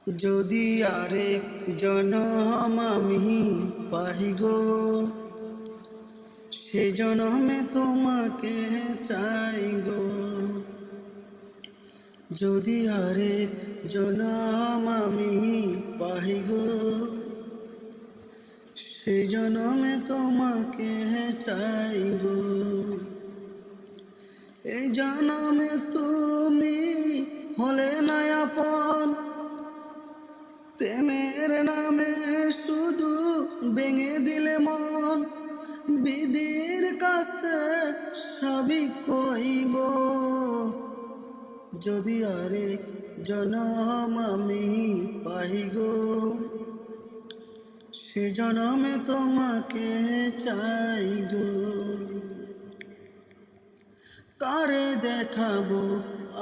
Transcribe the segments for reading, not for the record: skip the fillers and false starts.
যদি আরেক জনম আমি পাই গো, সে জনমে তোমাকে চাই গো। যদি আরেক জনম আমি পাই গো, সে জনমে তোমাকে চাই গো। এই জনমে তুমি হলে না আপন, প্রেমের নামে শুধু ভেঙে দিলে মন। বিধির কাছে সবই কইব, যদি আরেক জনম আমি পাই গো, সে জনমে তোমাকে চাই গো। কারে দেখাবো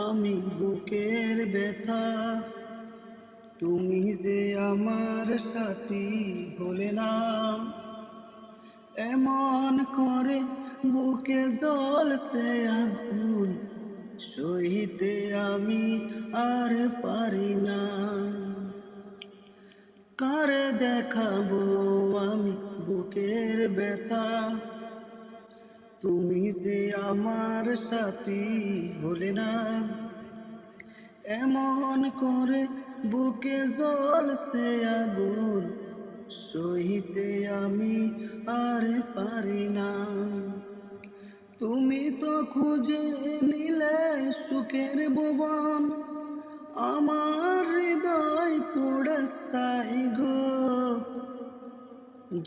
আমি বুকের ব্যথা, তুমি যে আমার সাথী হলে না। এমন করে বুকে জ্বলছে আগুন, সইতে আমি আর পারি না। কারে দেখাবো আমি বুকের ব্যথা, তুমি যে আমার সাথী হলে না। এমন করে বুকে জ্বলছে আগুন, সইতে আমি আর পারি না। তুমি তো খুঁজে নিলে সুখের ভুবন, আমার হৃদয় পুড়ে ছাই গো।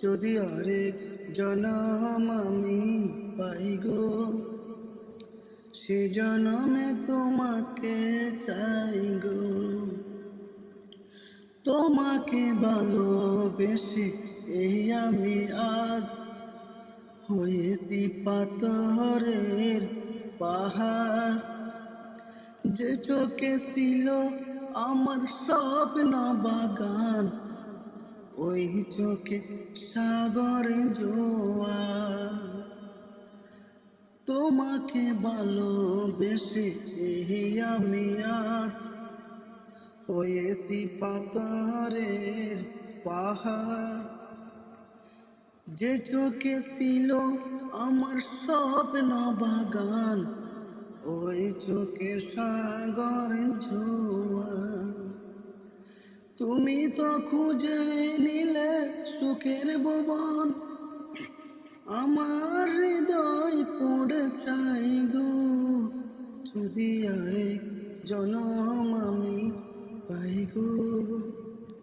যদি আরেক জনম আমি পাই গো, সে জনমে তোমাকে চাই গো। তোমাকে ভালোবেসে এই আমি আজ হয়েছি পাথরের পাহাড়। যে চোখে ছিল আমার স্বপ্ন বাগান, ওই চোখে সাগরে জোয়ার। তোমাকে ভালোবেসে এই আমি আজ হয়েছি পাথরের পাহাড়। যে চোখে ছিল আমার স্বপ্ন বাগান, ওই চোখে সাগরে জোয়ার। তুমি তো খুঁজে নিলে সুখের ভুবন, আমার হৃদয় পুড়ে চাই গো। যদি আরেক জনম আমি পাই গো।